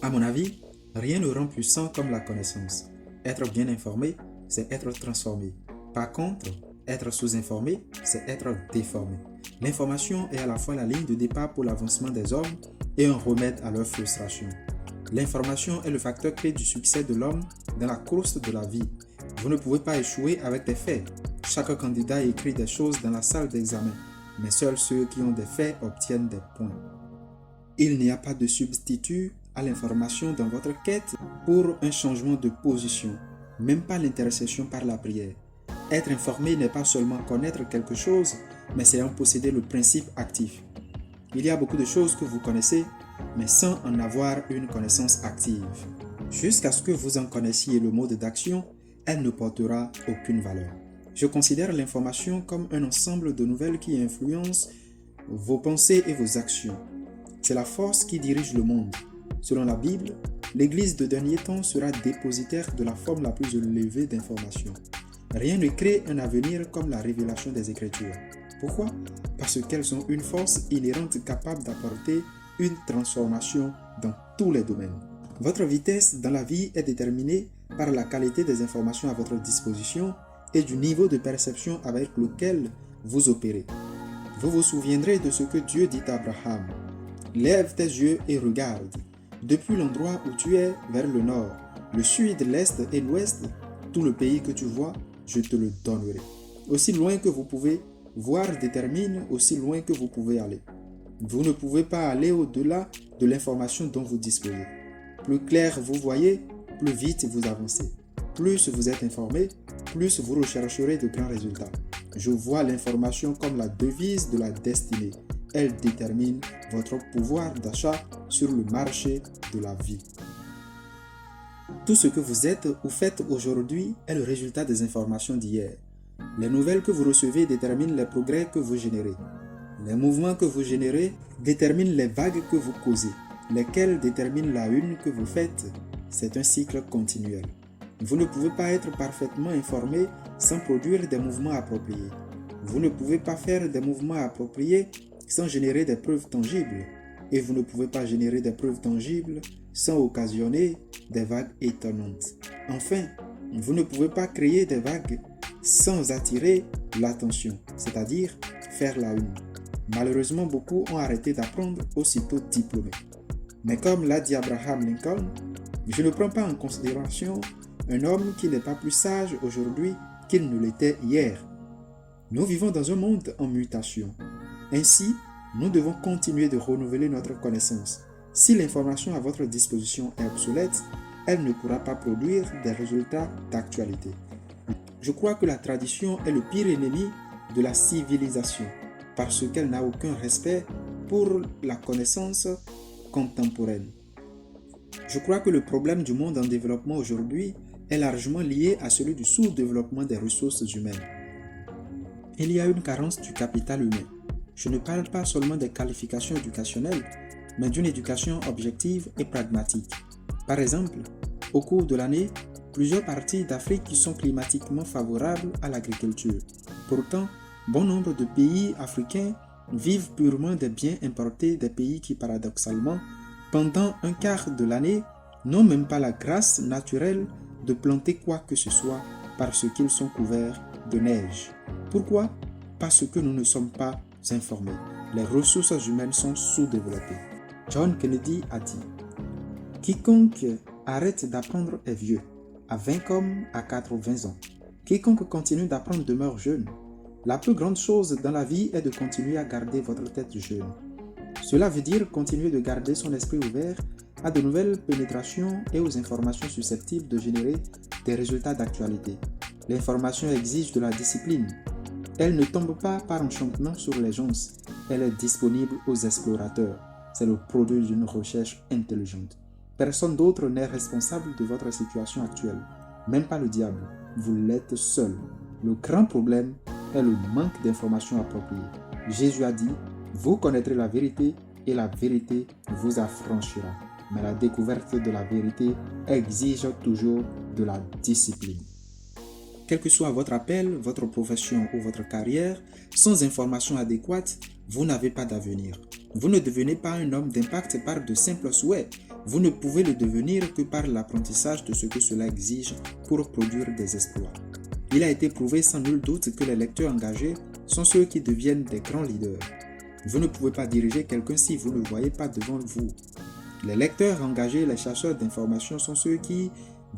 À mon avis, rien ne rend puissant comme la connaissance. Être bien informé, c'est être transformé. Par contre, être sous-informé, c'est être déformé. L'information est à la fois la ligne de départ pour l'avancement des hommes et un remède à leur frustration. L'information est le facteur clé du succès de l'homme dans la course de la vie. Vous ne pouvez pas échouer avec des faits. Chaque candidat écrit des choses dans la salle d'examen, mais seuls ceux qui ont des faits obtiennent des points. Il n'y a pas de substitut à l'information dans votre quête pour un changement de position, même pas l'intercession par la prière. Être informé n'est pas seulement connaître quelque chose, mais c'est en posséder le principe actif. Il y a beaucoup de choses que vous connaissez, mais sans en avoir une connaissance active. Jusqu'à ce que vous en connaissiez le mode d'action, elle ne portera aucune valeur. Je considère l'information comme un ensemble de nouvelles qui influencent vos pensées et vos actions. C'est la force qui dirige le monde. Selon la Bible, l'Église de dernier temps sera dépositaire de la forme la plus élevée d'informations. Rien ne crée un avenir comme la révélation des Écritures. Pourquoi? Parce qu'elles ont une force inhérente capable d'apporter une transformation dans tous les domaines. Votre vitesse dans la vie est déterminée par la qualité des informations à votre disposition et du niveau de perception avec lequel vous opérez. Vous vous souviendrez de ce que Dieu dit à Abraham. Lève tes yeux et regarde. Depuis l'endroit où tu es, vers le nord, le sud, l'est et l'ouest, tout le pays que tu vois, je te le donnerai. Aussi loin que vous pouvez voir détermine aussi loin que vous pouvez aller. Vous ne pouvez pas aller au-delà de l'information dont vous disposez. Plus clair vous voyez, plus vite vous avancez. Plus vous êtes informé, plus vous rechercherez de grands résultats. Je vois l'information comme la devise de la destinée. Elle détermine votre pouvoir d'achat sur le marché de la vie. Tout ce que vous êtes ou faites aujourd'hui est le résultat des informations d'hier. Les nouvelles que vous recevez déterminent les progrès que vous générez. Les mouvements que vous générez déterminent les vagues que vous causez, lesquelles déterminent la une que vous faites. C'est un cycle continuel. Vous ne pouvez pas être parfaitement informé sans produire des mouvements appropriés. Vous ne pouvez pas faire des mouvements appropriés sans générer des preuves tangibles. Et vous ne pouvez pas générer des preuves tangibles sans occasionner des vagues étonnantes. Enfin, vous ne pouvez pas créer des vagues sans attirer l'attention, c'est-à-dire faire la une. Malheureusement, beaucoup ont arrêté d'apprendre aussitôt diplômés. Mais comme l'a dit Abraham Lincoln, je ne prends pas en considération un homme qui n'est pas plus sage aujourd'hui qu'il ne l'était hier. Nous vivons dans un monde en mutation. Ainsi, nous devons continuer de renouveler notre connaissance. Si l'information à votre disposition est obsolète, elle ne pourra pas produire des résultats d'actualité. Je crois que la tradition est le pire ennemi de la civilisation, parce qu'elle n'a aucun respect pour la connaissance contemporaine. Je crois que le problème du monde en développement aujourd'hui est largement lié à celui du sous-développement des ressources humaines. Il y a une carence du capital humain. Je ne parle pas seulement des qualifications éducationnelles, mais d'une éducation objective et pragmatique. Par exemple, au cours de l'année, plusieurs parties d'Afrique qui sont climatiquement favorables à l'agriculture. Pourtant, bon nombre de pays africains vivent purement des biens importés des pays qui, paradoxalement, pendant un quart de l'année, n'ont même pas la grâce naturelle de planter quoi que ce soit parce qu'ils sont couverts de neige. Pourquoi? Parce que nous ne sommes pas informés. Les ressources humaines sont sous-développées. John Kennedy a dit « Quiconque arrête d'apprendre est vieux, à 20 comme à 80 ans. Quiconque continue d'apprendre demeure jeune. La plus grande chose dans la vie est de continuer à garder votre tête jeune. Cela veut dire continuer de garder son esprit ouvert à de nouvelles pénétrations et aux informations susceptibles de générer des résultats d'actualité. L'information exige de la discipline. Elle ne tombe pas par enchantement sur les gens. Elle est disponible aux explorateurs. C'est le produit d'une recherche intelligente. Personne d'autre n'est responsable de votre situation actuelle. Même pas le diable. Vous l'êtes seul. Le grand problème est le manque d'informations appropriées. Jésus a dit, vous connaîtrez la vérité et la vérité vous affranchira. Mais la découverte de la vérité exige toujours de la discipline. Quel que soit votre appel, votre profession ou votre carrière, sans information adéquate, vous n'avez pas d'avenir. Vous ne devenez pas un homme d'impact par de simples souhaits, Vous ne pouvez le devenir que par l'apprentissage de ce que cela exige pour produire des exploits. Il a été prouvé sans nul doute que les lecteurs engagés sont ceux qui deviennent des grands leaders. Vous ne pouvez pas diriger quelqu'un si vous ne le voyez pas devant vous. Les lecteurs engagés, les chasseurs d'informations sont ceux qui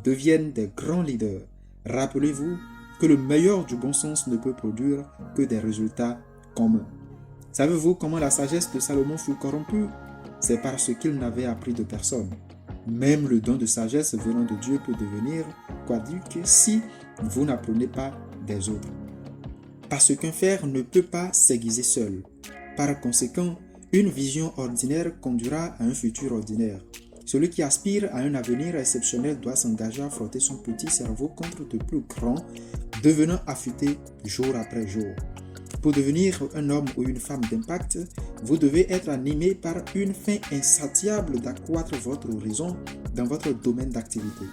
deviennent des grands leaders. Rappelez-vous que le meilleur du bon sens ne peut produire que des résultats communs. Savez-vous comment la sagesse de Salomon fut corrompue? C'est parce qu'il n'avait appris de personne. Même le don de sagesse venant de Dieu peut devenir caduque si vous n'apprenez pas des autres. Parce qu'un fer ne peut pas s'aiguiser seul. Par conséquent, une vision ordinaire conduira à un futur ordinaire. Celui qui aspire à un avenir exceptionnel doit s'engager à frotter son petit cerveau contre de plus grands, devenant affûté jour après jour. Pour devenir un homme ou une femme d'impact, vous devez être animé par une fin insatiable d'accroître votre horizon dans votre domaine d'activité.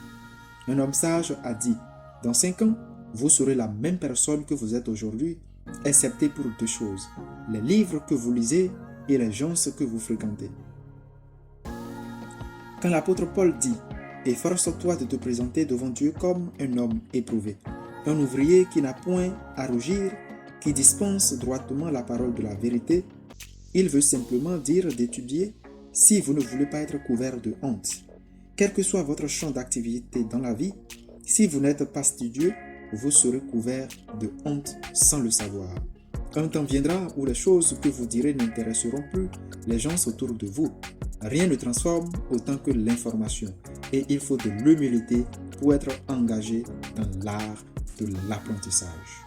Un homme sage a dit, dans 5 ans, vous serez la même personne que vous êtes aujourd'hui, excepté pour 2 choses, les livres que vous lisez et les gens que vous fréquentez. Quand l'apôtre Paul dit « Efforce-toi de te présenter devant Dieu comme un homme éprouvé, un ouvrier qui n'a point à rougir, qui dispense droitement la parole de la vérité », il veut simplement dire d'étudier si vous ne voulez pas être couvert de honte. Quel que soit votre champ d'activité dans la vie, si vous n'êtes pas studieux, vous serez couvert de honte sans le savoir. Un temps viendra où les choses que vous direz n'intéresseront plus les gens autour de vous. Rien ne transforme autant que l'information et il faut de l'humilité pour être engagé dans l'art de l'apprentissage.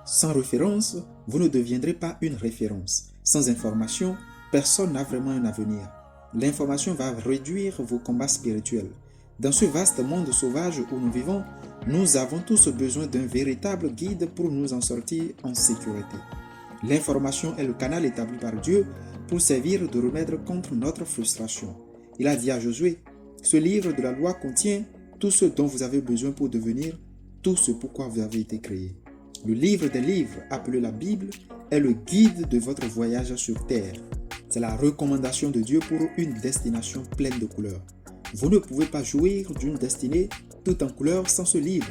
Sans référence, vous ne deviendrez pas une référence. Sans information, personne n'a vraiment un avenir. L'information va réduire vos combats spirituels. Dans ce vaste monde sauvage où nous vivons, nous avons tous besoin d'un véritable guide pour nous en sortir en sécurité. L'information est le canal établi par Dieu pour servir de remède contre notre frustration. Il a dit à Josué, « Ce livre de la loi contient tout ce dont vous avez besoin pour devenir tout ce pourquoi vous avez été créé. » Le livre des livres, appelé la Bible, est le guide de votre voyage sur terre. C'est la recommandation de Dieu pour une destination pleine de couleurs. Vous ne pouvez pas jouir d'une destinée tout en couleurs sans ce livre.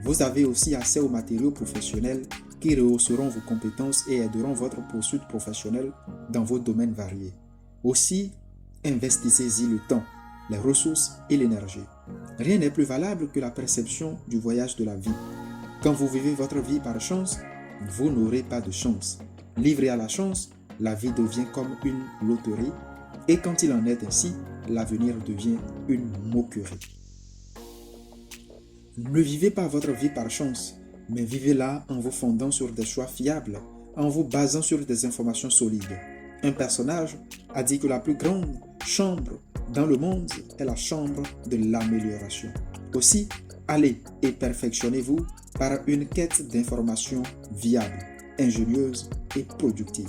Vous avez aussi accès aux matériaux professionnels qui rehausseront vos compétences et aideront votre poursuite professionnelle dans vos domaines variés. Aussi, investissez-y le temps, les ressources et l'énergie. Rien n'est plus valable que la perception du voyage de la vie. Quand vous vivez votre vie par chance, vous n'aurez pas de chance. Livré à la chance, la vie devient comme une loterie et quand il en est ainsi, l'avenir devient une moquerie. Ne vivez pas votre vie par chance, mais vivez-la en vous fondant sur des choix fiables, en vous basant sur des informations solides. Un personnage a dit que la plus grande chambre dans le monde est la chambre de l'amélioration. Aussi, allez et perfectionnez-vous par une quête d'informations viables, ingénieuses et productives.